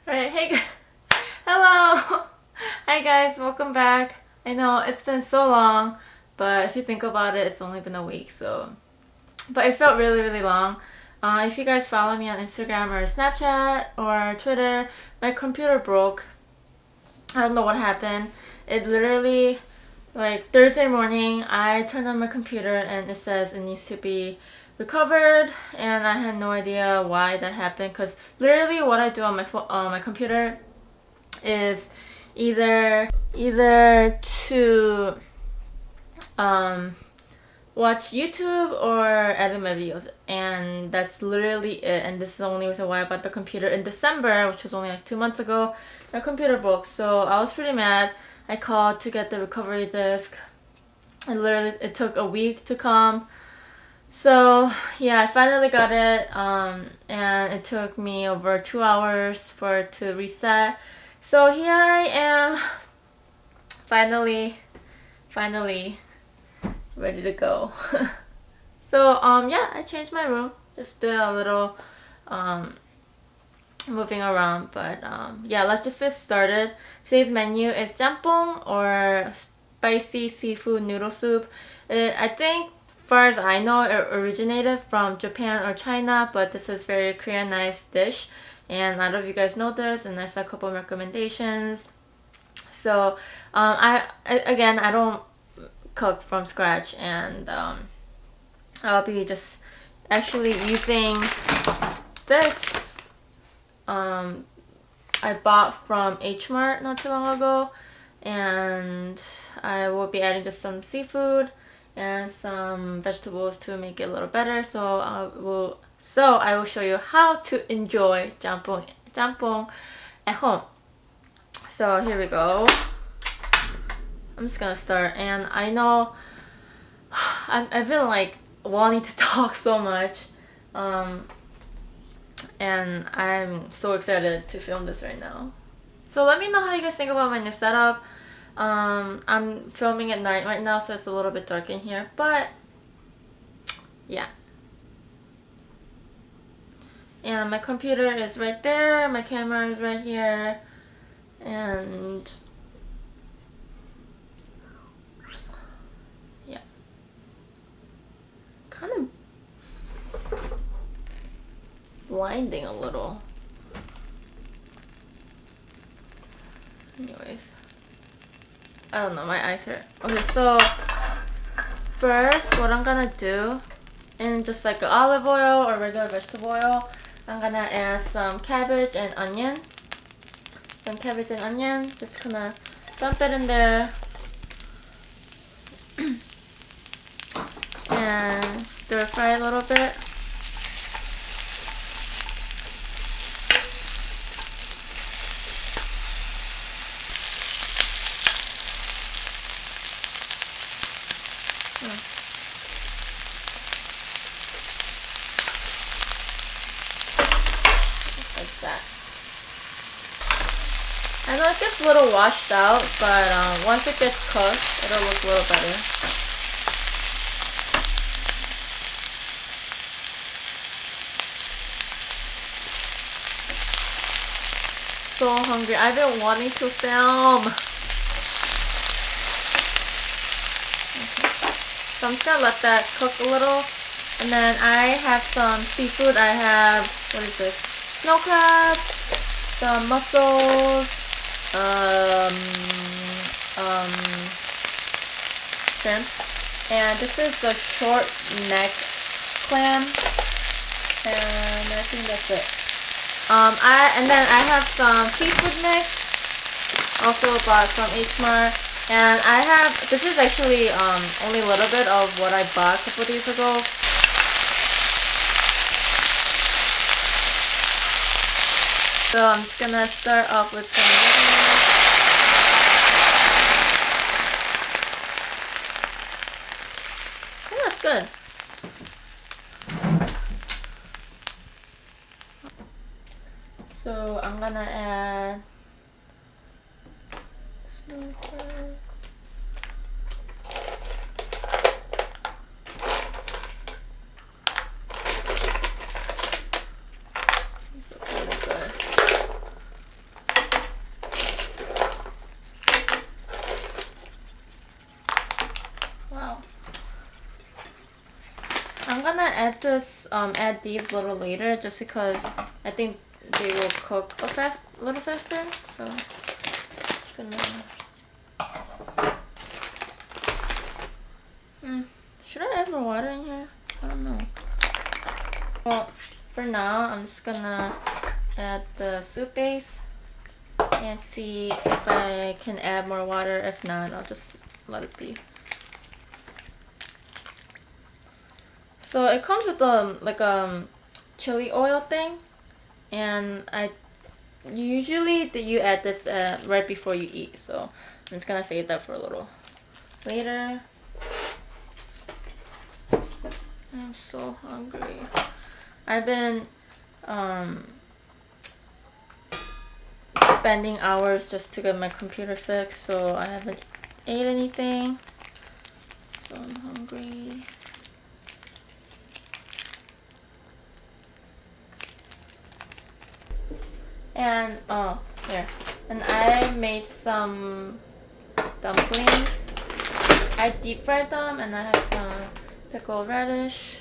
Alright, hello! Hi guys, welcome back. I know it's been so long, but if you think about it, it's only been a week, so. But it felt really long. If you guys follow me on Instagram or Snapchat or Twitter, my computer broke. I don't know what happened. It literally, like Thursday morning, I turned on my computer and it says it needs to be recovered, and I had no idea why that happened because literally what I do on my computer is either to watch YouTube or edit my videos, and that's literally it. And this is the only reason why I bought the computer in December, which was only like 2 months ago. My computer broke, so I was pretty mad. I called to get the recovery disk, and literally it took a week to come. So yeah, I finally got it, and it took me over 2 hours for it to reset. So here I am, finally ready to go. So yeah, I changed my room, just did a little moving around, but yeah, let's just get started. Today's menu is jjamppong, or spicy seafood noodle soup. I think, as far as I know, it originated from Japan or China, but this is very Koreanized dish, and a lot of you guys know this, and I saw a couple of recommendations. So I don't cook from scratch, and I'll be just actually using this. I bought from H Mart not too long ago, and I will be adding just some seafood and some vegetables to make it a little better. So I will show you how to enjoy jjamppong at home. So here we go. I'm just gonna start, and I know I've been like wanting to talk so much, and I'm so excited to film this right now. So let me know how you guys think about my new setup. I'm filming at night right now, so it's a little bit dark in here, but yeah. And my computer is right there, my camera is right here, and yeah. Kind of blinding a little. Anyways, I don't know, my eyes hurt. Okay, so first what I'm gonna do, in just like olive oil or regular vegetable oil, I'm gonna add some cabbage and onion. Just gonna dump it in there and stir fry a little bit. Like that. I know it gets a little washed out, but once it gets cooked, it'll look a little better. So hungry. I've been wanting to film. Okay. So I'm just gonna let that cook a little. And then I have some seafood. I have, what is this? Snow crab, some mussels, shrimp. And this is the short neck clam. And I think that's it. And then I have some seafood mix, also bought from H Mart, and this is actually only a little bit of what I bought a couple days ago. So I'm just gonna start off with some onions. Oh, that's good. So I'm gonna add snow crab. So really good. I'm gonna add this, add these a little later, just because I think they will cook a little faster. So just gonna. Should I add more water in here? I don't know. Well, for now, I'm just gonna add the soup base and see if I can add more water. If not, I'll just let it be. So it comes with chili oil thing, and usually you add this right before you eat. So I'm just gonna save that for a little later. I'm so hungry. I've been spending hours just to get my computer fixed, so I haven't ate anything. So I'm hungry. And here. And I made some dumplings. I deep fried them, and I have some pickled radish.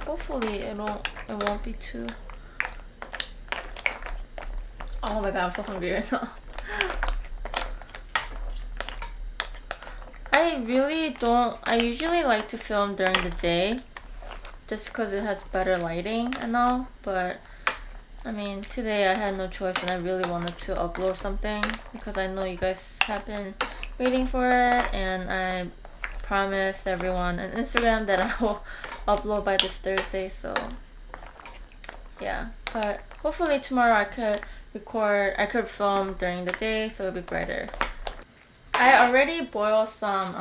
Hopefully it won't be too. Oh my god, I'm so hungry right now. I usually like to film during the day just because it has better lighting and all, but I mean, today I had no choice and I really wanted to upload something because I know you guys have been waiting for it, and I promised everyone on Instagram that I will upload by this Thursday, so yeah. But hopefully tomorrow I could film during the day so it'll be brighter. I already boiled some,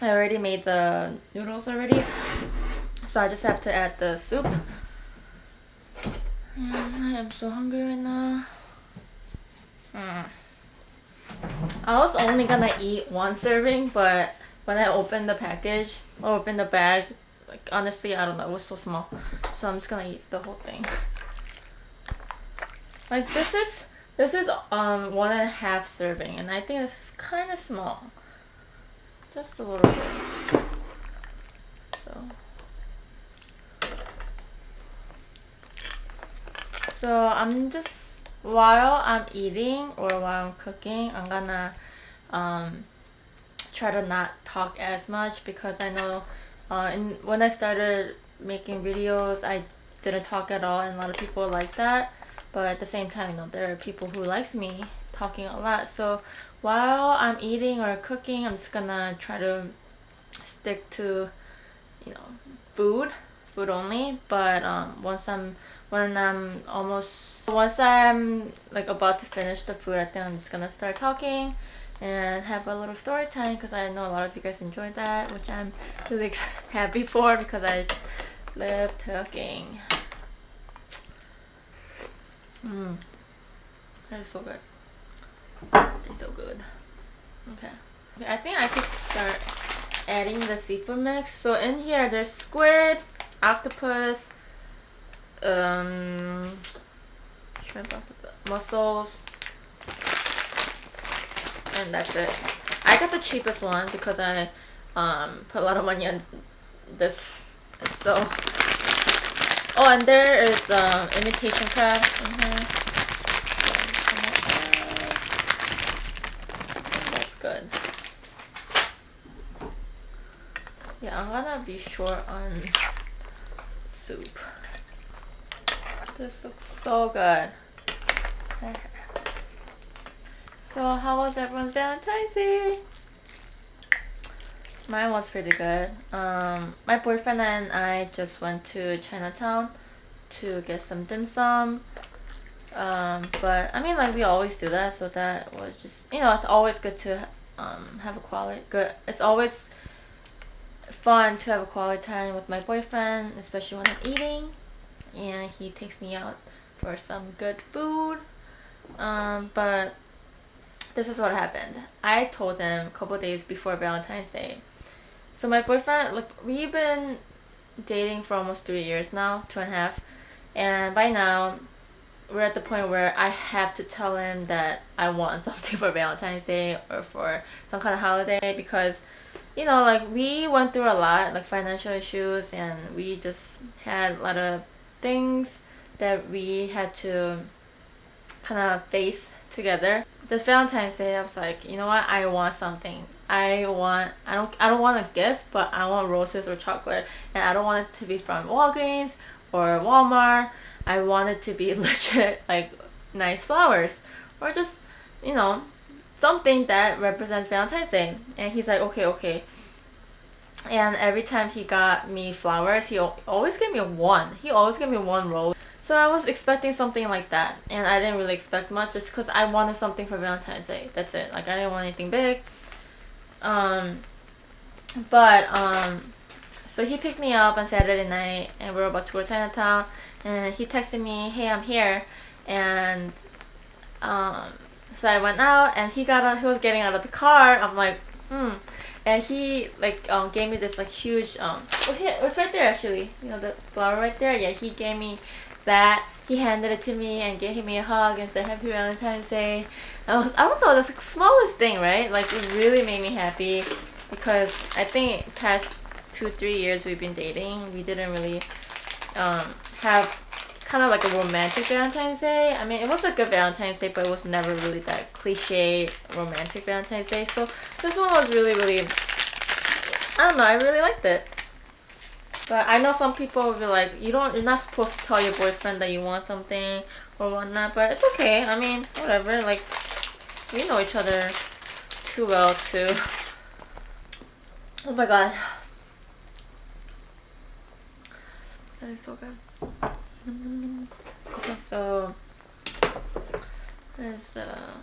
I already made the noodles already, so I just have to add the soup. And I am so hungry right now. I was only gonna eat one serving, but when I opened the package, or opened the bag, like honestly, I don't know, it was so small. So I'm just gonna eat the whole thing. Like this is 1.5 serving, and I think this is kind of small. Just a little bit. So I'm just, while I'm eating or while I'm cooking, I'm gonna try to not talk as much, because I know when I started making videos I didn't talk at all, and a lot of people like that. But at the same time, you know, there are people who like me talking a lot. So while I'm eating or cooking, I'm just gonna try to stick to, you know, food only. But once I'm like about to finish the food, I think I'm just gonna start talking and have a little story time, because I know a lot of you guys enjoyed that, which I'm really happy for, because I just love talking. That is so good. It's so good. Okay, I think I could start adding the seafood mix. So in here there's squid, octopus, shrimp, octopus, mussels, and that's it. I got the cheapest one because I put a lot of money on this. So, oh, and there is imitation crab in here. That's good. Yeah, I'm gonna be short on soup. This looks so good. So how was everyone's Valentine's Day? Mine was pretty good. My boyfriend and I just went to Chinatown to get some dim sum. But I mean, like, we always do that, so that was just, you know, it's always good to have a quality good. It's always fun to have a quality time with my boyfriend, especially when I'm eating, and he takes me out for some good food. But this is what happened. I told him a couple days before Valentine's Day. So my boyfriend, like, we've been dating for almost 3 years now, 2.5, and by now we're at the point where I have to tell him that I want something for Valentine's Day or for some kind of holiday, because you know, like, we went through a lot, like financial issues, and we just had a lot of things that we had to kind of face together. This Valentine's Day, I was like, you know what? I want something. I don't want a gift, but I want roses or chocolate, and I don't want it to be from Walgreens or Walmart. I want it to be legit, like nice flowers, or just, you know, something that represents Valentine's Day. And he's like, okay, okay. And every time he got me flowers, he always gave me one. He always gave me one rose. So I was expecting something like that, and I didn't really expect much, just because I wanted something for Valentine's Day. That's it. Like, I didn't want anything big. So he picked me up on Saturday night, and we were about to go to Chinatown, and he texted me, "Hey, I'm here," and so I went out, and he was getting out of the car. I'm like, and he like gave me this like huge oh here, it's right there actually. You know, the flower right there. Yeah, he gave me that. He handed it to me and gave me a hug and said Happy Valentine's Day. I don't know, that's the smallest thing, right? Like, it really made me happy, because I think past 2-3 years we've been dating, we didn't really have kind of like a romantic Valentine's Day. I mean, it was a good Valentine's Day, but it was never really that cliche romantic Valentine's Day. So this one was really, really, I don't know, I really liked it. But I know some people will be like, you're not supposed to tell your boyfriend that you want something or whatnot, but it's okay. I mean, whatever. Like, we know each other too well to. Oh my god. That is so good. Okay, so there's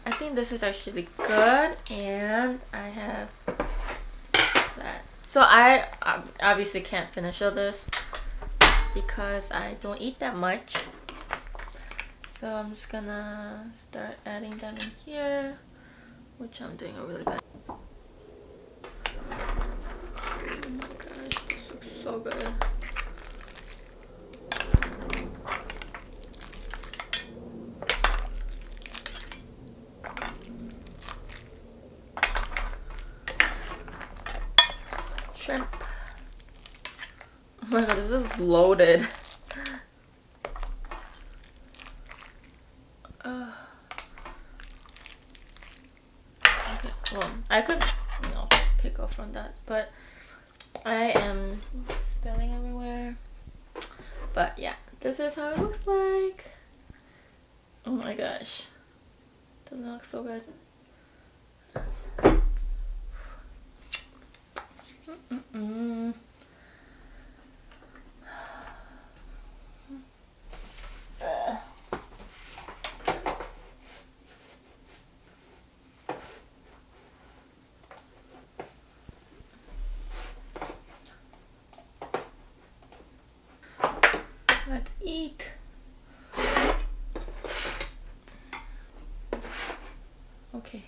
I think this is actually good, and I have that. So I obviously can't finish all this because I don't eat that much. So I'm just gonna start adding them in here, which I'm doing a really bad. Oh my gosh, this looks so good. Shrimp. Oh my god, this is loaded. Okay, well, I could, you know, pick off from that, but I am spilling everywhere. But yeah, this is how it looks like. Oh my gosh. Doesn't it look so good? Let's eat. Okay.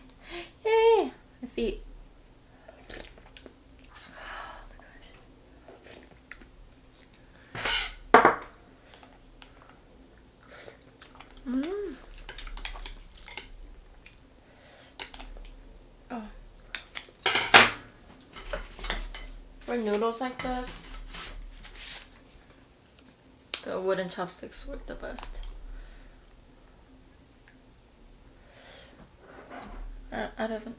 Yay! Let's eat. Oh. For noodles like this, the wooden chopsticks work the best. I don't.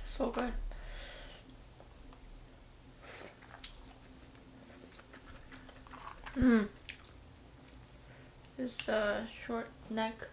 So good. This is the short neck.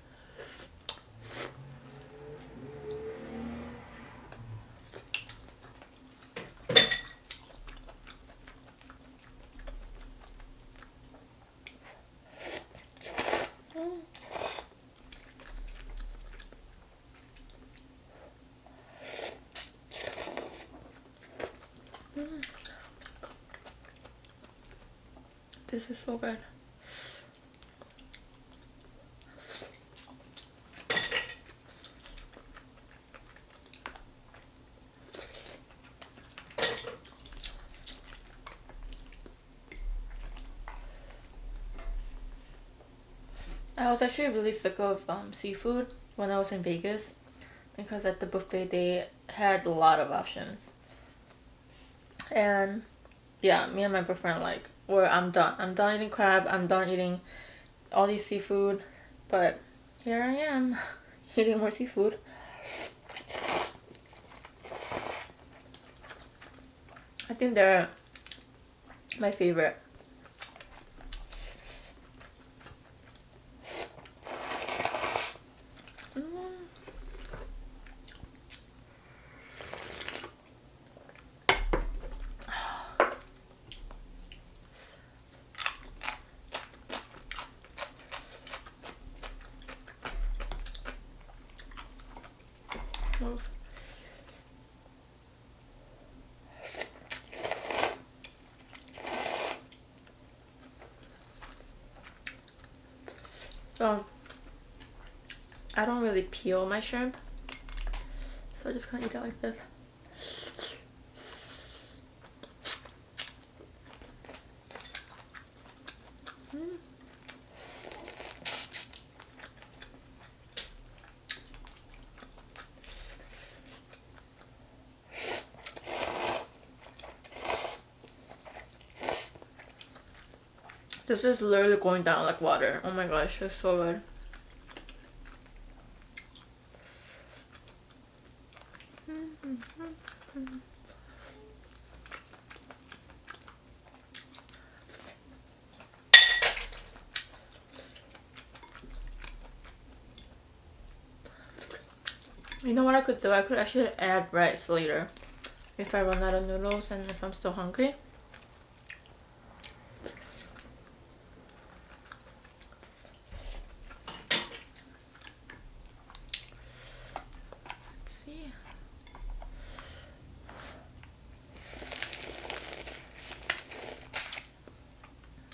This is so good. I was actually really sick of seafood when I was in Vegas because at the buffet they had a lot of options. And yeah, me and my boyfriend like, well, I'm done. I'm done eating crab. I'm done eating all these seafood. But here I am eating more seafood. I think they're my favorite. Move. So I don't really peel my shrimp, so I just kind of eat it like this. This is literally going down like water. Oh my gosh, it's so good. You know what I could do? I could actually add rice later if I run out of noodles and if I'm still hungry. Let's see.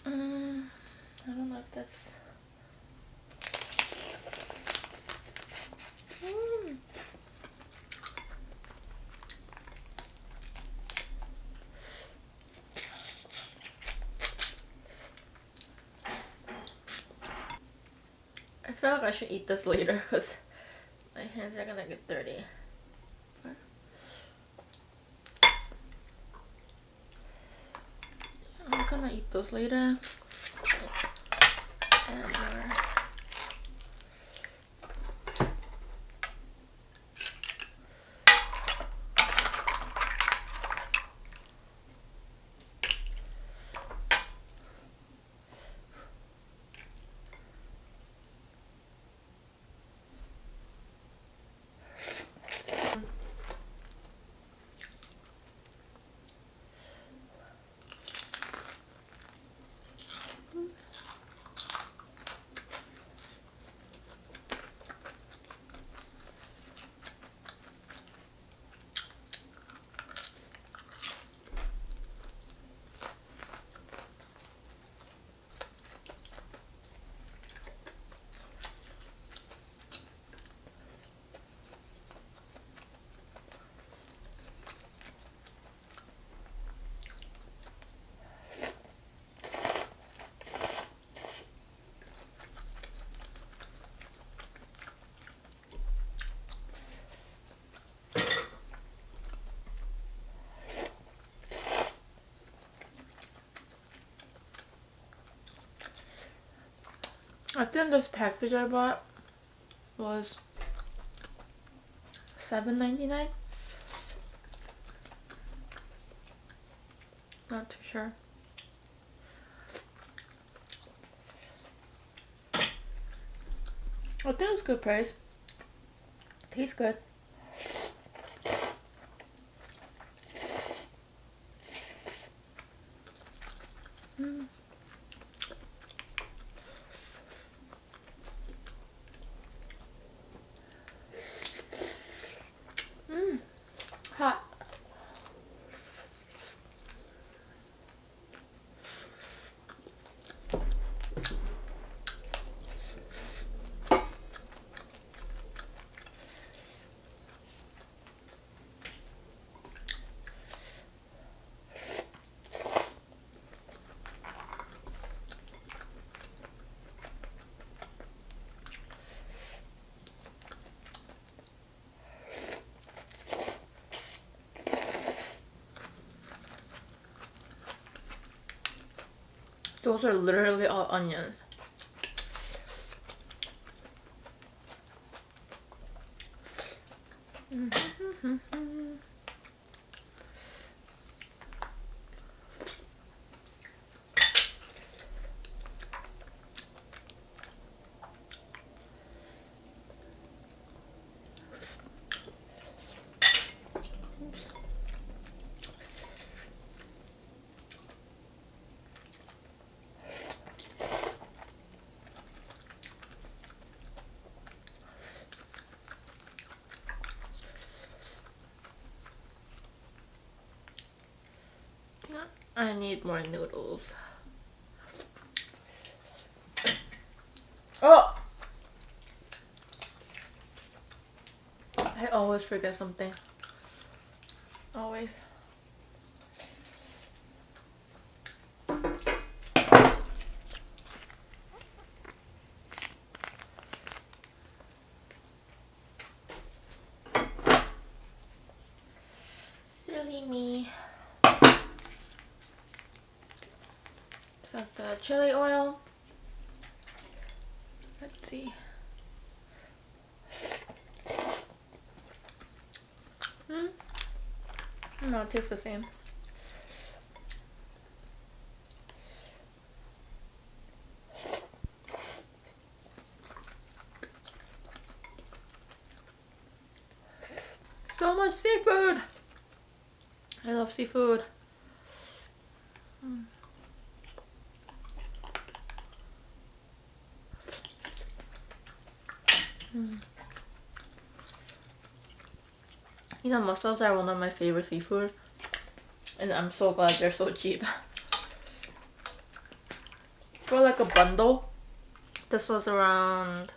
I don't know if that's... I feel like I should eat this later because my hands are gonna get dirty. But I'm gonna eat those later. And more. I think this package I bought was $7.99. Not too sure. I think it's good price. Tastes good. Mm. Hot. Those are literally all onions. I need more noodles. Oh! I always forget something. Always. Silly me. So the chili oil. Let's see. No, it tastes the same. So much seafood! I love seafood. You know, mussels are one of my favorite seafood. And I'm so glad they're so cheap. For like a bundle, this was around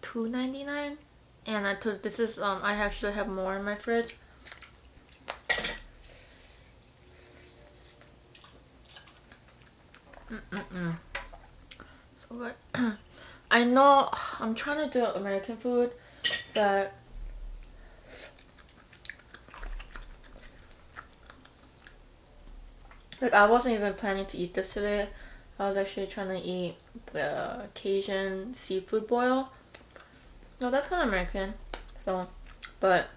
$2.99. And I took this is I actually have more in my fridge. So good. I know I'm trying to do American food, but like I wasn't even planning to eat this today. I was actually trying to eat the Cajun seafood boil. No, that's kind of American. So, but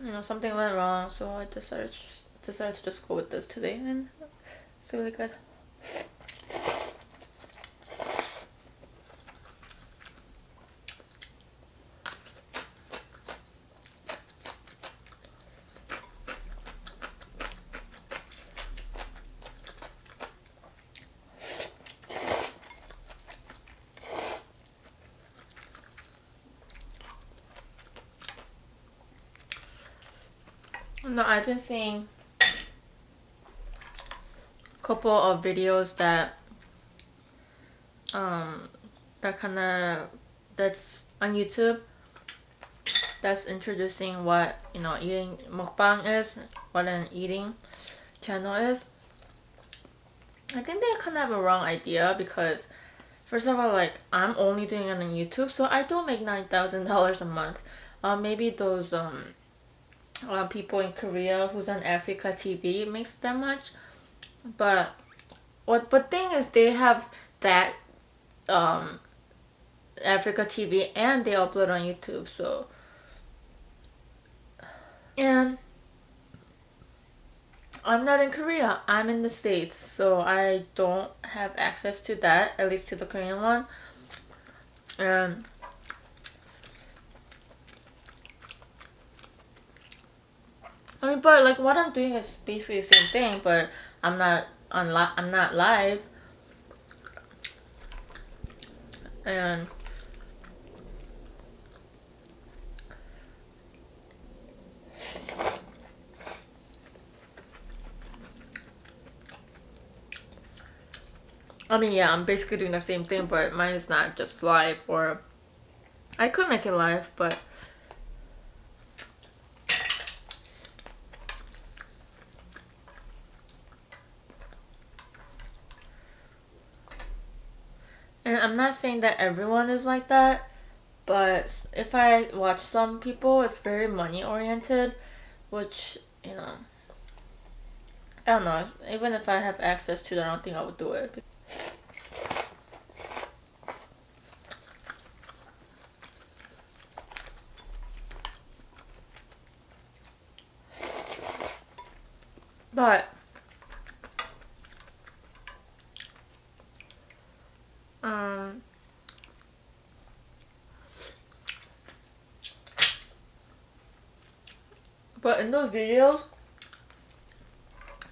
you know, something went wrong, so I decided to just go with this today, and it's really good. No, I've been seeing a couple of videos that that's on YouTube that's introducing what, you know, eating mukbang is, what an eating channel is. I think they kind of have a wrong idea because first of all, like, I'm only doing it on YouTube, so I don't make $9,000 a month. Maybe those people in Korea who's on Africa TV makes that much, but thing is they have that Africa TV and they upload on YouTube, so and I'm not in Korea, I'm in the States, so I don't have access to that, at least to the Korean one. And I mean, but like what I'm doing is basically the same thing, but I'm not live, and I mean, yeah, I'm basically doing the same thing, but mine is not just live, or I could make it live, but and I'm not saying that everyone is like that, but if I watch some people, it's very money oriented, which, you know, I don't know. Even if I have access to it, I don't think I would do it. But um but in those videos,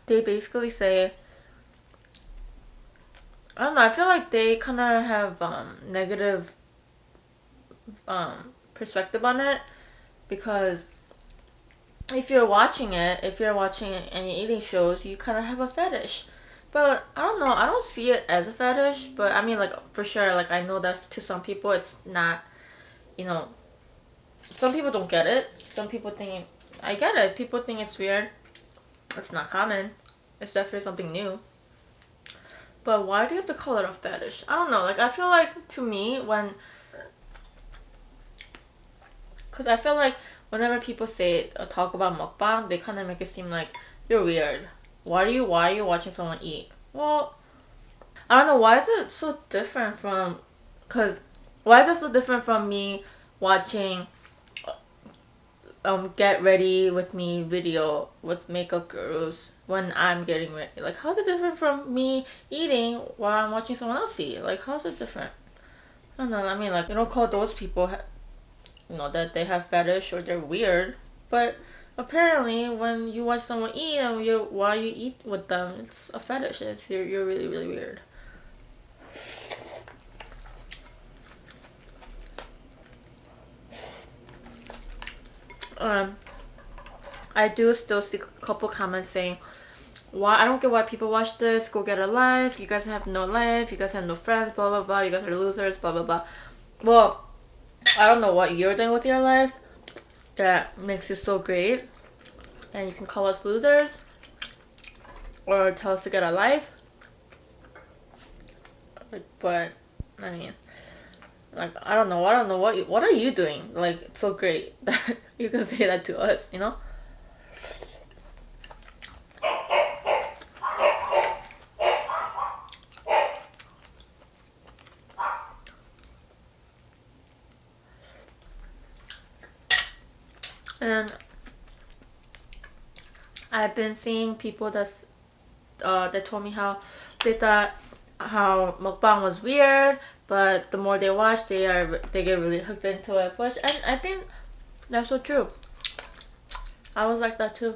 they basically say, I don't know, I feel like they kind of have negative perspective on it, because if you're watching any eating shows, you kind of have a fetish. But I don't know, I don't see it as a fetish, but I mean, like, for sure, like, I know that to some people it's not, you know, some people don't get it. Some people think, I get it, people think it's weird. It's not common. It's definitely something new. But why do you have to call it a fetish? I don't know, like, I feel like, to me, because I feel like whenever people say talk about mukbang, they kind of make it seem like you're weird. Why are you watching someone eat? Well, I don't know, why is it so different from, because why is it so different from me watching get ready with me video with makeup gurus when I'm getting ready? Like, how's it different from me eating while I'm watching someone else eat? Like, how's it different? I don't know, I mean, like, you don't call those people, you know, that they have fetish or they're weird, but apparently when you watch someone eat and while you eat with them, it's a fetish. You're really, really weird. um I do still see a couple comments saying, why, I don't get why people watch this, go get a life, you guys have no life, you guys have no friends, blah blah blah, you guys are losers, blah blah blah. Well, I don't know what you're doing with your life that makes you so great, and you can call us losers or tell us to get a life. Like, but I mean, like, I don't know, what are you doing like so great that you can say that to us, you know? And I've been seeing people that told me how they thought how mukbang was weird, but the more they watch, they get really hooked into it. Which, and I think that's so true. I was like that too.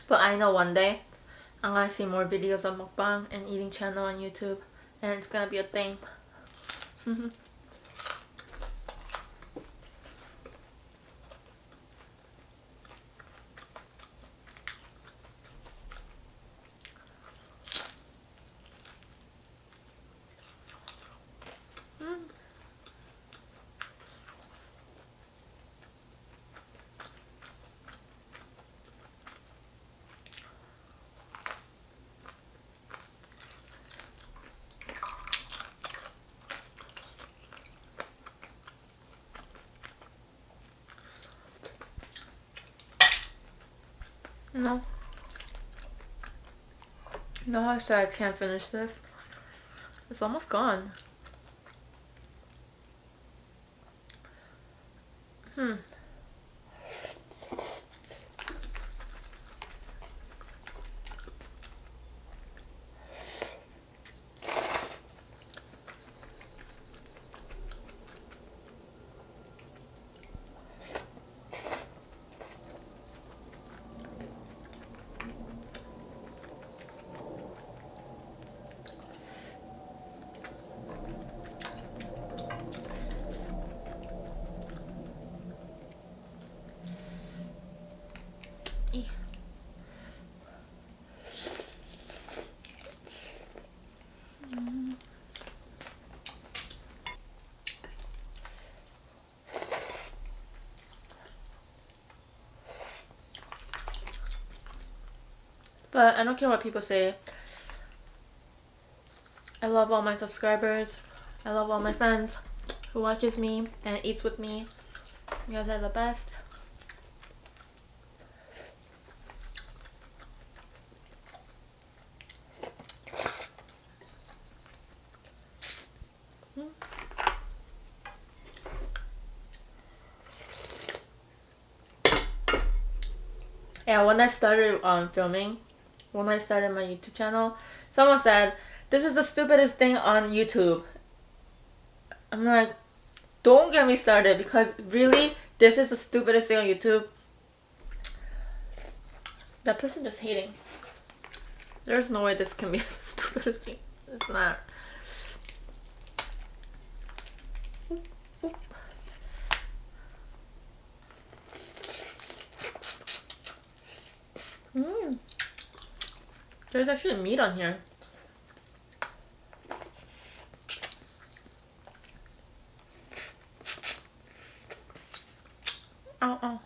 But I know one day I'm gonna see more videos of mukbang and eating channel on YouTube, and it's gonna be a thing. No. No, I said I can't finish this. It's almost gone. But I don't care what people say. I love all my subscribers. I love all my friends who watches me and eats with me. You guys are the best. Yeah, when I started filming, when I started my YouTube channel, someone said, "This is the stupidest thing on YouTube." I'm like, don't get me started, because really, this is the stupidest thing on YouTube. That person just hating. There's no way this can be the stupidest thing. It's not. There's actually meat on here. Ow, ow.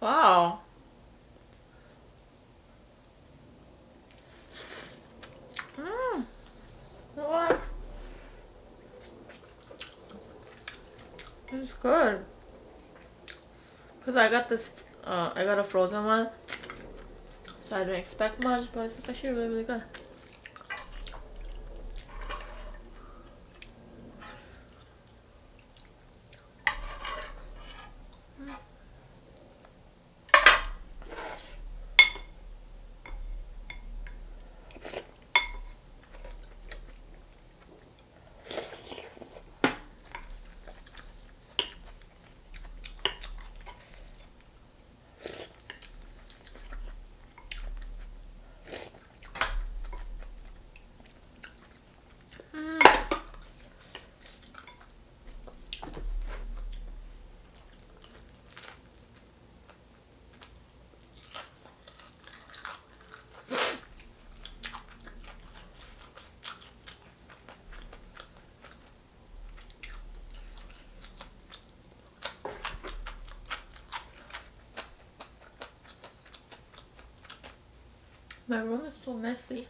Wow. What? It's good. Cause I got this, I got a frozen one, so I didn't expect much, but it's actually really, really good. My room is so messy.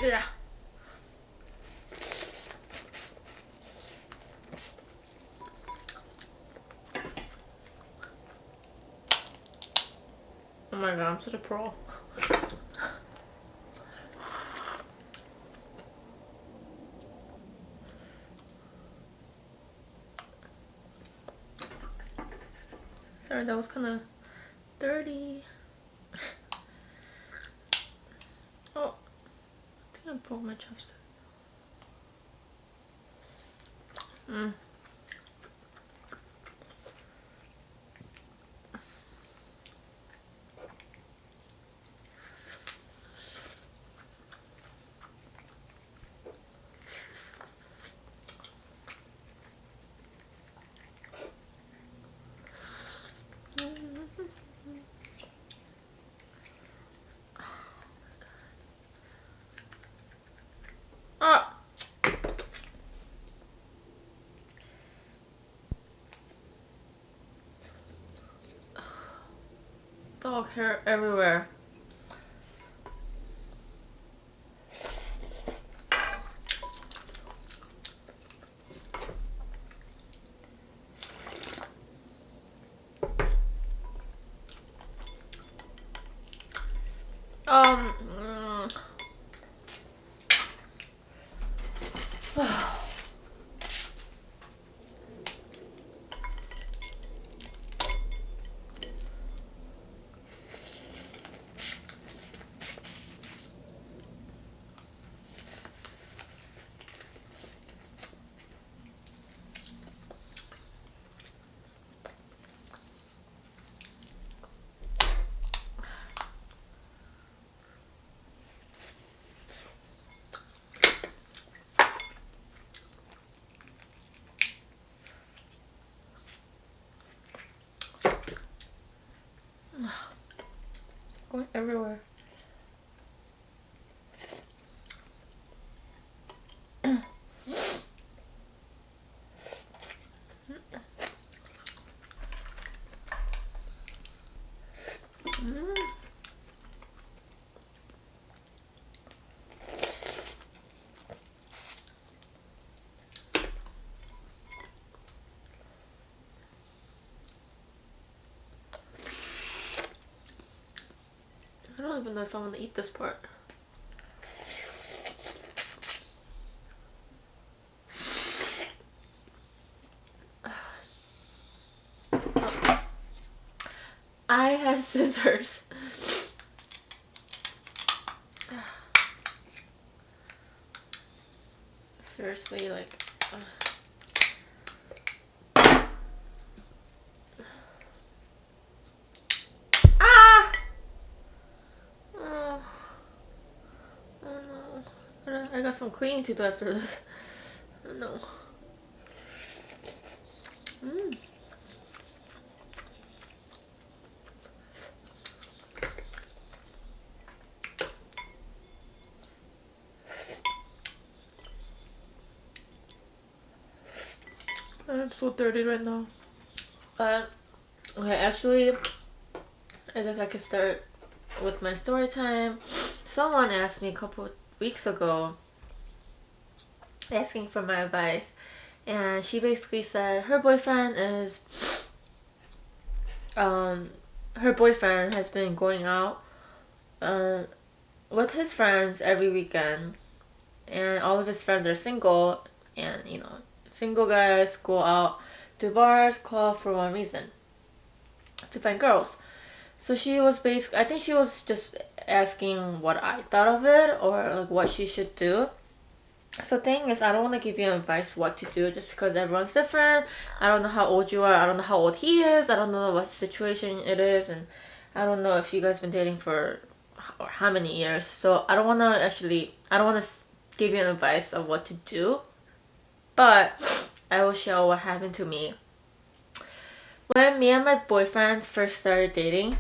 Yeah. Oh my god, I'm such a pro. Sorry, that was kind of dirty. Oh, I think I broke my chopstick. Dog hair everywhere. Um. Going everywhere. I don't even know if I want to eat this part. I have scissors. Seriously, like. Ah! Oh. Oh no. I got some cleaning to do after this. Oh no. I'm so dirty right now. But, okay, actually, I guess I could start with my story time. Someone asked me a couple of weeks ago, asking for my advice, and she basically said her boyfriend has been going out with his friends every weekend, and all of his friends are single, and you know, single guys go out to bars, club for one reason, to find girls. So she was I think she was just asking what I thought of it, or like what she should do. So thing is, I don't want to give you advice what to do just because everyone's different. I don't know how old you are. I don't know how old he is. I don't know what situation it is, and I don't know if you guys been dating for or how many years. So I don't want to give you an advice of what to do, but I will share what happened to me. When me and my boyfriend first started dating,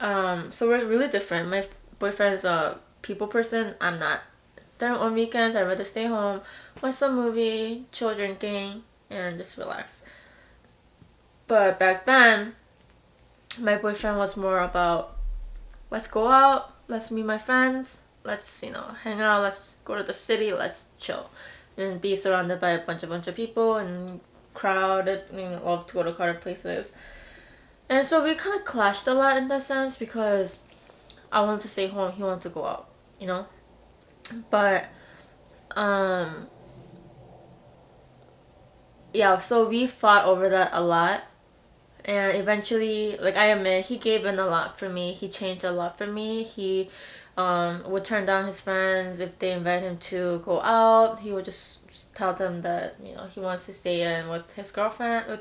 so we're really different. My boyfriend's a people person. I'm not. Then on weekends, I'd rather stay home, watch some movie, chill drinking, and just relax. But back then, my boyfriend was more about, let's go out, let's meet my friends, let's, you know, hang out, let's go to the city, let's chill. And be surrounded by a bunch of people and crowded, you know, love to go to crowded places. And so we kind of clashed a lot in that sense because I wanted to stay home, he wanted to go out, you know? But yeah, so we fought over that a lot, and eventually, like, I admit, he gave in a lot for me. He changed a lot for me. He would turn down his friends if they invite him to go out. He would just tell them that, you know, he wants to stay in with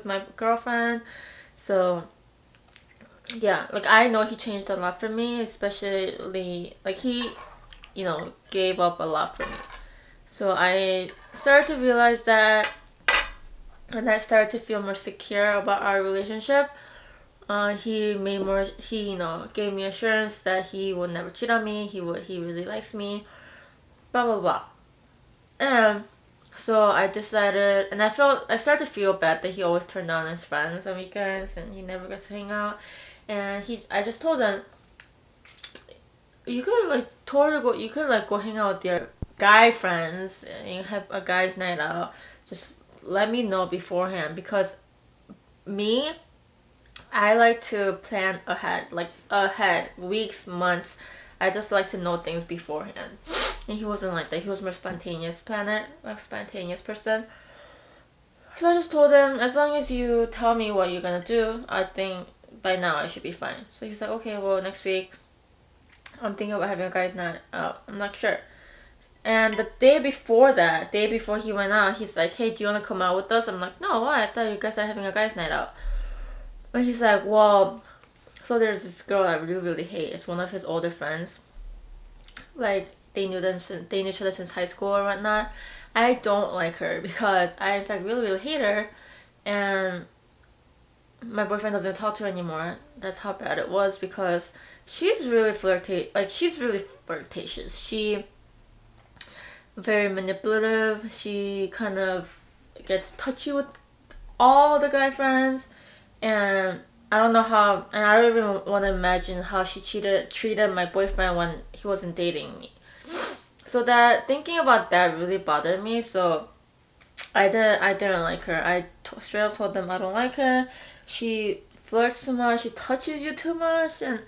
my girlfriend. So yeah, like, I know he changed a lot for me, especially like he, you know, gave up a lot for me. So I started to realize that, and I started to feel more secure about our relationship. He you know, gave me assurance that he would never cheat on me. He really likes me. Blah blah blah. And so I decided, and I started to feel bad that he always turned down his friends on weekends, and he never gets to hang out. and I just told him, you could like totally go, you could like go hang out with your guy friends and you have a guy's night out. Just let me know beforehand, because me, I like to plan ahead, like ahead, weeks, months. I just like to know things beforehand. And he wasn't like that. He was more spontaneous planner, like spontaneous person. So I just told him, as long as you tell me what you're gonna do, I think by now I should be fine. So he's like, okay, well next week I'm thinking about having a guys night out. I'm not sure. And the day before that, day before he went out, he's like, hey, do you want to come out with us? I'm like, no, why? I thought you guys are having a guys night out. And he's like, well, so there's this girl I really, really hate. It's one of his older friends. Like, they knew each other since high school or whatnot. I don't like her because I, in fact, really, really hate her. And my boyfriend doesn't talk to her anymore. That's how bad it was, because she's really she's really flirtatious. She very manipulative. She kind of gets touchy with all the guy friends, and I don't know how, and I don't even want to imagine how she treated my boyfriend when he wasn't dating me. So that, thinking about that really bothered me. So I didn't like her. Straight up told them I don't like her. She flirts too much. She touches you too much, and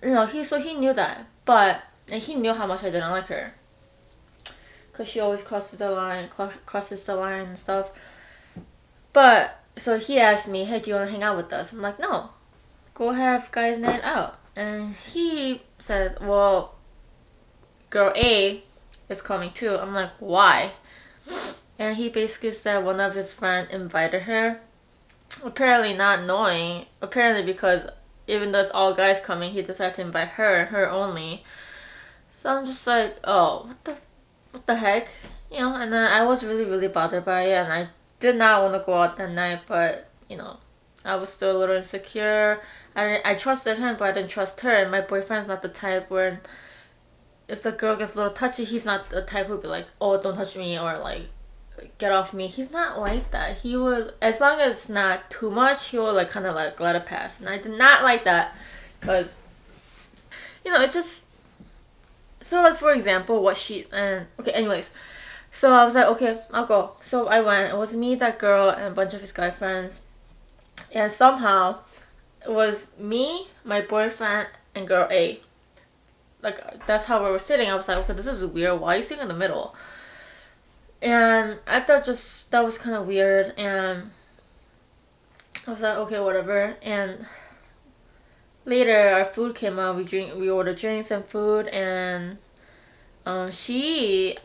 he knew that, and he knew how much I didn't like her, cause she always crosses the line and stuff. But so he asked me, hey, do you want to hang out with us? I'm like, no, go have guys night out. And he says, well, girl A is coming too. I'm like, why? And he basically said one of his friends invited her. Apparently not knowing. Apparently because even though it's all guys coming, he decided to invite her only. So I'm just like, oh, what the heck? And then I was really, really bothered by it, and I did not want to go out that night, but, I was still a little insecure. I trusted him, but I didn't trust her, and my boyfriend's not the type where if the girl gets a little touchy, he's not the type who'd be like, oh, don't touch me, or like, get off me. He's not like that. He would, as long as it's not too much, he will like kind of like let it pass. And I did not like that, because it just, so like for example, okay, anyways, so I was like, okay, I'll go. So I went. It was me, that girl, and a bunch of his guy friends, and somehow it was me, my boyfriend, and girl A. Like, that's how we were sitting. I was like, okay, this is weird. Why are you sitting in the middle? And I thought that was kind of weird, and I was like, okay, whatever. And later, our food came out. We ordered drinks and food, and okay,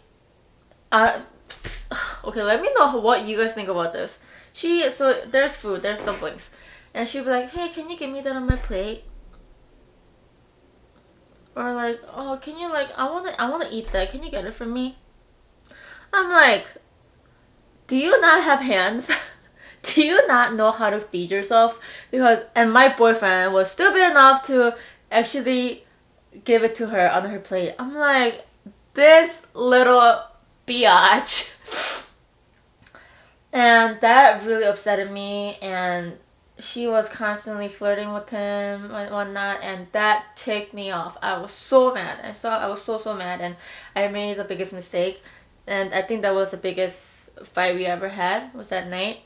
let me know what you guys think about this. So there's food, there's dumplings, and she'd be like, hey, can you give me that on my plate? Or like, oh, can you, like, I wanna eat that. Can you get it for me? I'm like, do you not have hands? Do you not know how to feed yourself? And my boyfriend was stupid enough to actually give it to her on her plate. I'm like, this little biatch. And that really upset me, and she was constantly flirting with him and whatnot, and that ticked me off. I was so mad. I was so mad, and I made the biggest mistake. And I think that was the biggest fight we ever had, was that night,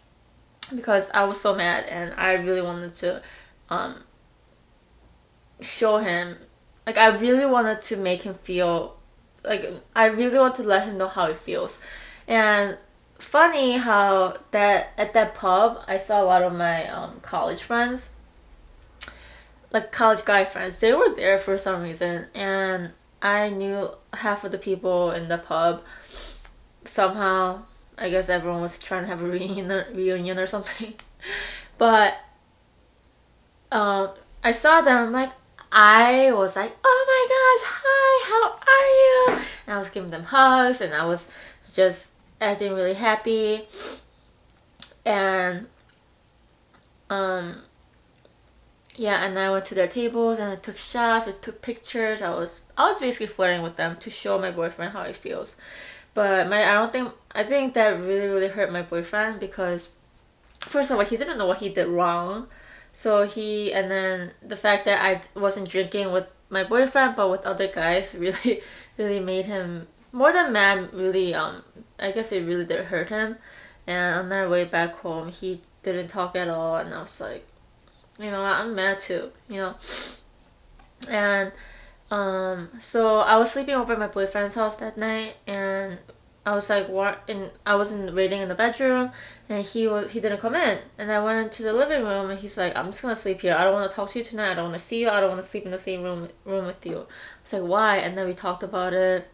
because I was so mad, and I really wanted to show him, like, I really wanted to make him feel, like, I really want to let him know how it feels. And funny how that at that pub, I saw a lot of my college friends, like college guy friends. They were there for some reason, and I knew half of the people in the pub. Somehow, I guess everyone was trying to have a reunion or something. But I saw them, like, I was like, oh my gosh, hi, how are you? And I was giving them hugs, and I was just acting really happy. And yeah, and I went to their tables and I took shots, we took pictures. I was basically flirting with them to show my boyfriend how it feels. But I think that really, really hurt my boyfriend, because first of all, he didn't know what he did wrong. So and then the fact that I wasn't drinking with my boyfriend but with other guys really really made him more than mad. Really, I guess it really did hurt him. And on our way back home, he didn't talk at all, and I was like, I'm mad too, And so I was sleeping over at my boyfriend's house that night, and I was like, what? And I wasn't waiting in the bedroom, and he didn't come in, and I went into the living room, and he's like, I'm just gonna sleep here. I don't want to talk to you tonight. I don't want to see you. I don't want to sleep in the same room with you. I was like, why? And then we talked about it,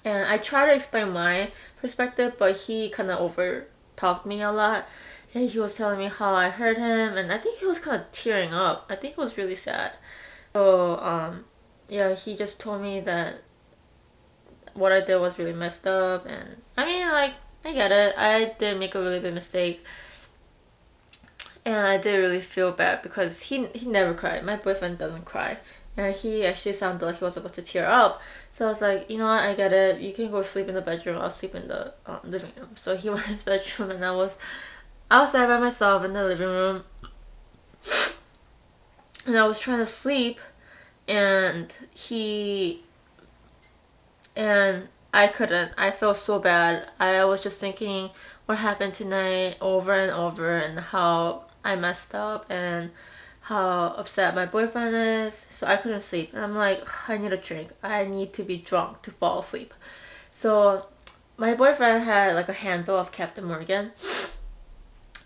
and I tried to explain my perspective, but he kind of over talked me a lot. And he was telling me how I hurt him, and I think he was kind of tearing up. I think it was really sad. So, yeah, he just told me that what I did was really messed up, and I mean, like, I get it. I did make a really big mistake, and I did really feel bad because he never cried. My boyfriend doesn't cry, and he actually sounded like he was about to tear up. So I was like, you know what, I get it. You can go sleep in the bedroom. I'll sleep in the living room. So he went in his bedroom, and I was outside by myself in the living room, and I was trying to sleep, and I couldn't. I felt so bad. I was just thinking what happened tonight over and over, and how I messed up, and how upset my boyfriend is. So I couldn't sleep. And I'm like, I need a drink. I need to be drunk to fall asleep. So my boyfriend had like a handle of Captain Morgan,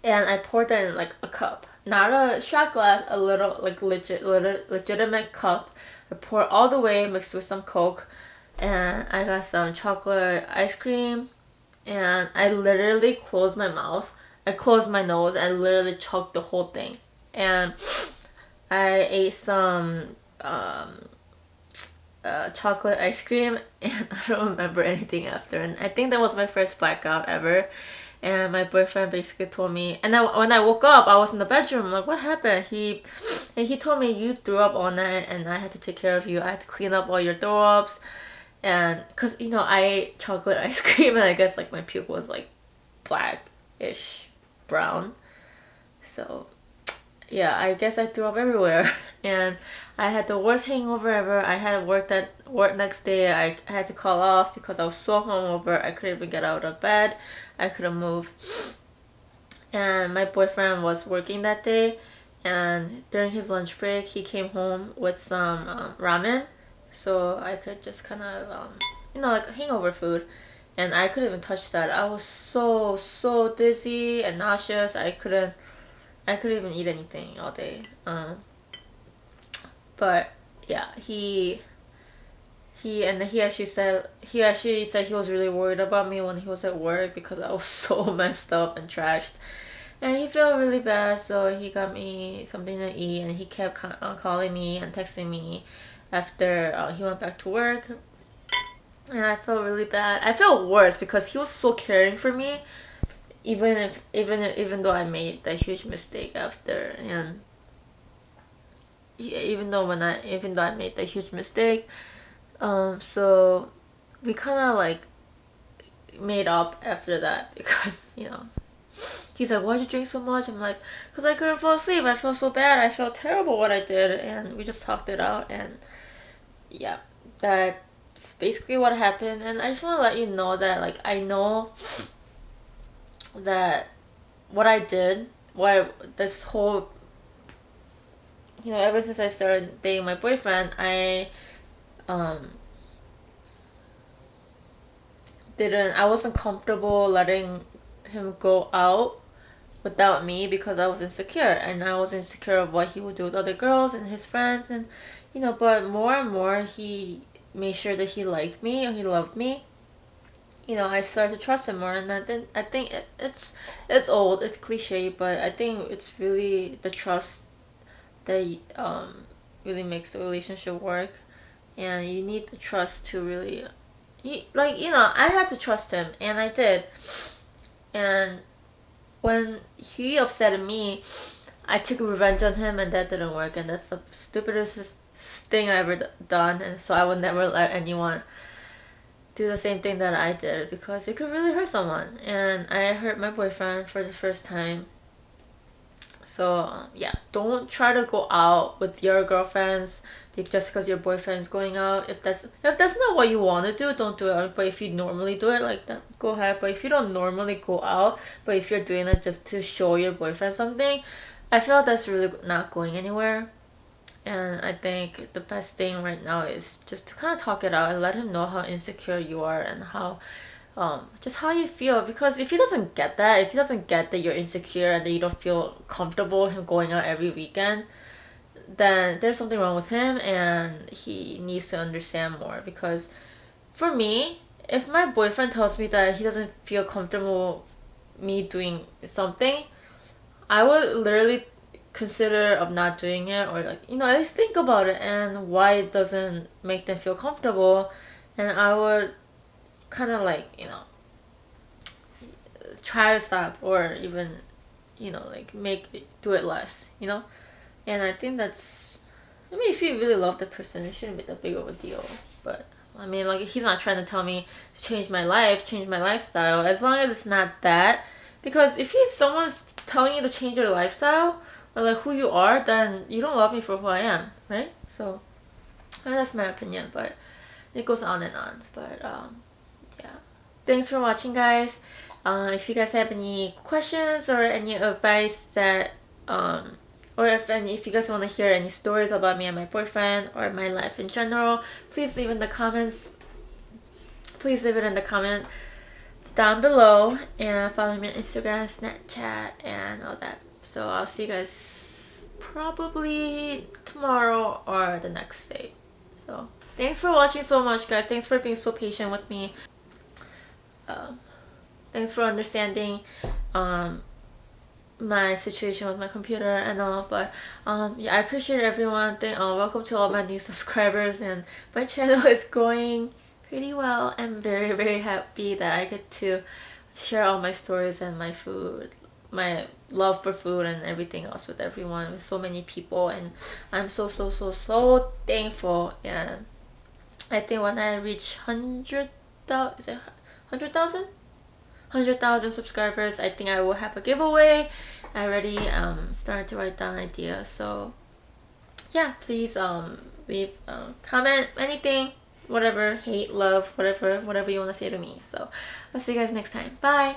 and I poured that in like a cup. Not a shot glass, a little like legitimate cup. I poured all the way, mixed with some Coke, and I got some chocolate ice cream, and I literally closed my mouth. I closed my nose and literally chugged the whole thing. And I ate some chocolate ice cream, and I don't remember anything after. And I think that was my first blackout ever. And my boyfriend basically told me, and when I woke up, I was in the bedroom. I'm like, what happened? He told me, you threw up all night, and I had to take care of you. I had to clean up all your throw ups, and cause I ate chocolate ice cream, and I guess like my puke was like blackish brown. So yeah, I guess I threw up everywhere, and I had the worst hangover ever. I had work next day. I had to call off because I was so hungover. I couldn't even get out of bed. I couldn't move. And my boyfriend was working that day, and during his lunch break, he came home with some ramen, so I could just kind of like hangover food. And I couldn't even touch that. I was so dizzy and nauseous. I couldn't even eat anything all day. But yeah, he actually said he was really worried about me when he was at work because I was so messed up and trashed, and he felt really bad. So he got me something to eat, and he kept calling me and texting me after he went back to work. And I felt really bad. I felt worse because he was so caring for me, even though I made that huge mistake after, and even though I made that huge mistake, so we kind of like made up after that because he's like, why'd you drink so much? I'm like, because I couldn't fall asleep. I felt so bad. I felt terrible what I did, and we just talked it out, and yeah, that's basically what happened. And I just want to let you know that like I know that what I did, this whole, ever since I started dating my boyfriend, I wasn't comfortable letting him go out without me because I was insecure, and I was insecure of what he would do with other girls and his friends, and but more and more he made sure that he liked me and he loved me. I started to trust him more, and I think it's old, it's cliche, but I think it's really the trust that really makes the relationship work, and you need the trust to really, I had to trust him, and I did. And when he upset me, I took revenge on him, and that didn't work, and that's the stupidest thing I ever done, and so I would never let anyone do the same thing that I did because it could really hurt someone, and I hurt my boyfriend for the first time. So yeah, don't try to go out with your girlfriends just because your boyfriend's going out. If that's not what you want to do, don't do it. But if you normally do it like that, go ahead. But if you don't normally go out, but if you're doing it just to show your boyfriend something, I feel like that's really not going anywhere. And I think the best thing right now is just to kind of talk it out and let him know how insecure you are and how just how you feel. Because if he doesn't get that, if he doesn't get that you're insecure and that you don't feel comfortable him going out every weekend, then there's something wrong with him and he needs to understand more. Because for me, if my boyfriend tells me that he doesn't feel comfortable me doing something, I would literally consider of not doing it, or like, you know, at least think about it and why it doesn't make them feel comfortable. And I would kind of like, you know, try to stop, or even, you know, like do it less, you know. And I think that's, I mean, if you really love the person, it shouldn't be that big of a deal. But I mean, like, he's not trying to tell me to change my life, change my lifestyle, as long as it's not that. Because if someone's telling you to change your lifestyle or like who you are, then you don't love me for who I am, right? So that's my opinion, but it goes on and on. But yeah, thanks for watching, guys. If you guys have any questions or any advice that or if you guys want to hear any stories about me and my boyfriend or my life in general, please leave in the comments. Please leave it in the comment down below, and follow me on Instagram, Snapchat, and all that. So I'll see you guys probably tomorrow or the next day. So thanks for watching so much, guys. Thanks for being so patient with me. Thanks for understanding my situation with my computer and all. But yeah, I appreciate everyone. Welcome to all my new subscribers, and my channel is growing pretty well. I'm very, very happy that I get to share all my stories and my food, my love for food and everything else with everyone, with so many people, and I'm so thankful. And I think when I reach 100,000, is it 100,000? 100,000 subscribers, I think I will have a giveaway. I already started to write down ideas. So yeah, please leave comment, anything, whatever, hate, love, whatever you want to say to me. So I'll see you guys next time. Bye.